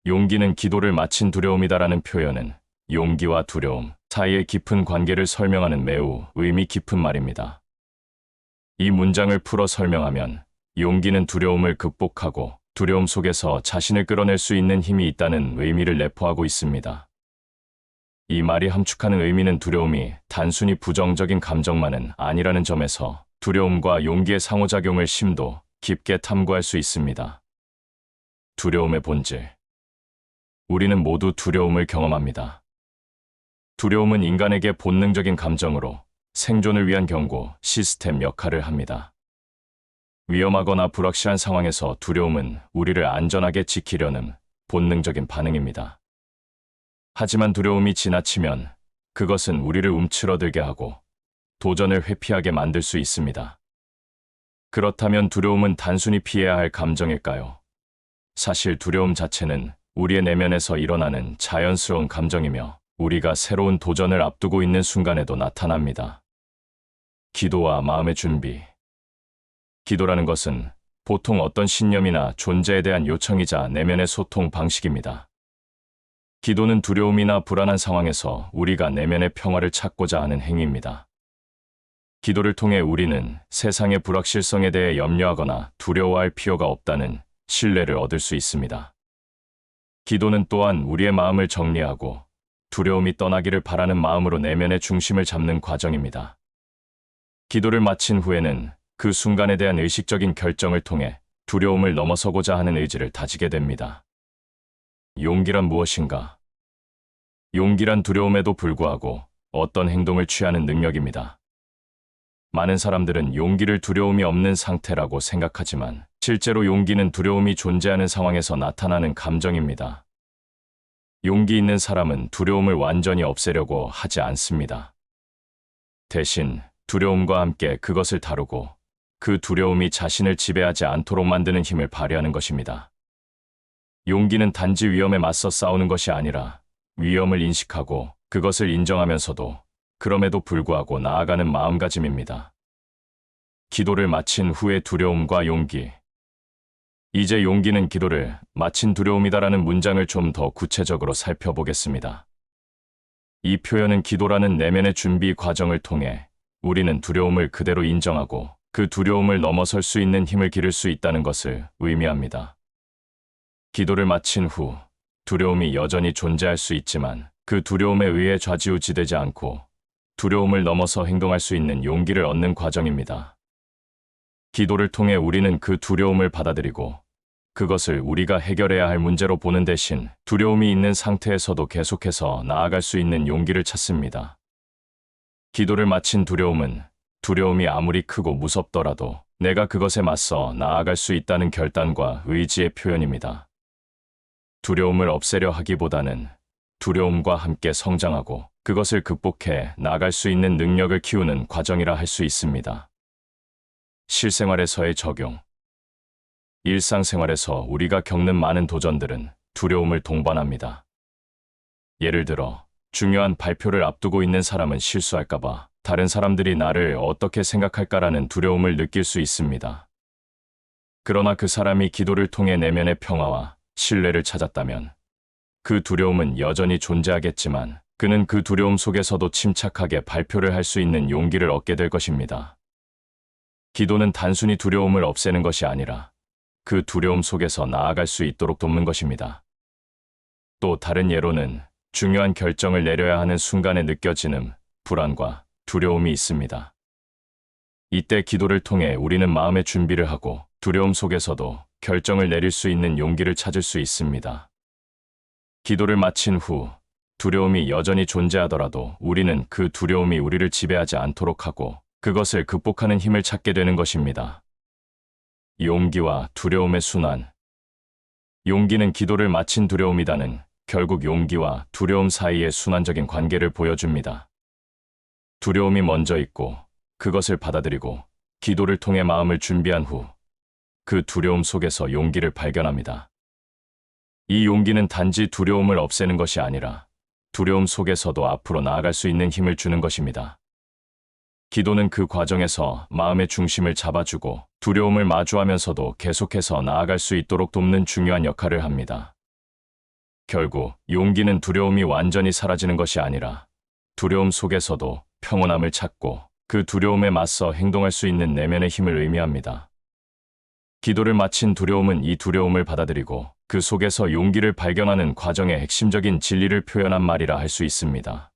용기는 기도를 마친 두려움이다라는 표현은 용기와 두려움 사이의 깊은 관계를 설명하는 매우 의미 깊은 말입니다. 이 문장을 풀어 설명하면 용기는 두려움을 극복하고 두려움 속에서 자신을 끌어낼 수 있는 힘이 있다는 의미를 내포하고 있습니다. 이 말이 함축하는 의미는 두려움이 단순히 부정적인 감정만은 아니라는 점에서 두려움과 용기의 상호작용을 심도 깊게 탐구할 수 있습니다. 두려움의 본질. 우리는 모두 두려움을 경험합니다. 두려움은 인간에게 본능적인 감정으로 생존을 위한 경고, 시스템 역할을 합니다. 위험하거나 불확실한 상황에서 두려움은 우리를 안전하게 지키려는 본능적인 반응입니다. 하지만 두려움이 지나치면 그것은 우리를 움츠러들게 하고 도전을 회피하게 만들 수 있습니다. 그렇다면 두려움은 단순히 피해야 할 감정일까요? 사실 두려움 자체는 우리의 내면에서 일어나는 자연스러운 감정이며 우리가 새로운 도전을 앞두고 있는 순간에도 나타납니다. 기도와 마음의 준비. 기도라는 것은 보통 어떤 신념이나 존재에 대한 요청이자 내면의 소통 방식입니다. 기도는 두려움이나 불안한 상황에서 우리가 내면의 평화를 찾고자 하는 행위입니다. 기도를 통해 우리는 세상의 불확실성에 대해 염려하거나 두려워할 필요가 없다는 신뢰를 얻을 수 있습니다. 기도는 또한 우리의 마음을 정리하고 두려움이 떠나기를 바라는 마음으로 내면의 중심을 잡는 과정입니다. 기도를 마친 후에는 그 순간에 대한 의식적인 결정을 통해 두려움을 넘어서고자 하는 의지를 다지게 됩니다. 용기란 무엇인가? 용기란 두려움에도 불구하고 어떤 행동을 취하는 능력입니다. 많은 사람들은 용기를 두려움이 없는 상태라고 생각하지만 실제로 용기는 두려움이 존재하는 상황에서 나타나는 감정입니다. 용기 있는 사람은 두려움을 완전히 없애려고 하지 않습니다. 대신 두려움과 함께 그것을 다루고 그 두려움이 자신을 지배하지 않도록 만드는 힘을 발휘하는 것입니다. 용기는 단지 위험에 맞서 싸우는 것이 아니라 위험을 인식하고 그것을 인정하면서도 그럼에도 불구하고 나아가는 마음가짐입니다. 기도를 마친 후의 두려움과 용기. 이제 용기는 기도를 마친 두려움이다라는 문장을 좀 더 구체적으로 살펴보겠습니다. 이 표현은 기도라는 내면의 준비 과정을 통해 우리는 두려움을 그대로 인정하고 그 두려움을 넘어설 수 있는 힘을 기를 수 있다는 것을 의미합니다. 기도를 마친 후 두려움이 여전히 존재할 수 있지만 그 두려움에 의해 좌지우지되지 않고 두려움을 넘어서 행동할 수 있는 용기를 얻는 과정입니다. 기도를 통해 우리는 그 두려움을 받아들이고 그것을 우리가 해결해야 할 문제로 보는 대신 두려움이 있는 상태에서도 계속해서 나아갈 수 있는 용기를 찾습니다. 기도를 마친 두려움은 두려움이 아무리 크고 무섭더라도 내가 그것에 맞서 나아갈 수 있다는 결단과 의지의 표현입니다. 두려움을 없애려 하기보다는 두려움과 함께 성장하고 그것을 극복해 나아갈 수 있는 능력을 키우는 과정이라 할 수 있습니다. 실생활에서의 적용. 일상생활에서 우리가 겪는 많은 도전들은 두려움을 동반합니다. 예를 들어, 중요한 발표를 앞두고 있는 사람은 실수할까봐 다른 사람들이 나를 어떻게 생각할까라는 두려움을 느낄 수 있습니다. 그러나 그 사람이 기도를 통해 내면의 평화와 신뢰를 찾았다면 그 두려움은 여전히 존재하겠지만 그는 그 두려움 속에서도 침착하게 발표를 할 수 있는 용기를 얻게 될 것입니다. 기도는 단순히 두려움을 없애는 것이 아니라 그 두려움 속에서 나아갈 수 있도록 돕는 것입니다. 또 다른 예로는 중요한 결정을 내려야 하는 순간에 느껴지는 불안과 두려움이 있습니다. 이때 기도를 통해 우리는 마음의 준비를 하고 두려움 속에서도 결정을 내릴 수 있는 용기를 찾을 수 있습니다. 기도를 마친 후 두려움이 여전히 존재하더라도 우리는 그 두려움이 우리를 지배하지 않도록 하고 그것을 극복하는 힘을 찾게 되는 것입니다. 용기와 두려움의 순환. 용기는 기도를 마친 두려움이다는 결국 용기와 두려움 사이의 순환적인 관계를 보여줍니다. 두려움이 먼저 있고 그것을 받아들이고 기도를 통해 마음을 준비한 후 그 두려움 속에서 용기를 발견합니다. 이 용기는 단지 두려움을 없애는 것이 아니라 두려움 속에서도 앞으로 나아갈 수 있는 힘을 주는 것입니다. 기도는 그 과정에서 마음의 중심을 잡아주고 두려움을 마주하면서도 계속해서 나아갈 수 있도록 돕는 중요한 역할을 합니다. 결국 용기는 두려움이 완전히 사라지는 것이 아니라 두려움 속에서도 평온함을 찾고 그 두려움에 맞서 행동할 수 있는 내면의 힘을 의미합니다. 기도를 마친 두려움은 이 두려움을 받아들이고 그 속에서 용기를 발견하는 과정의 핵심적인 진리를 표현한 말이라 할 수 있습니다.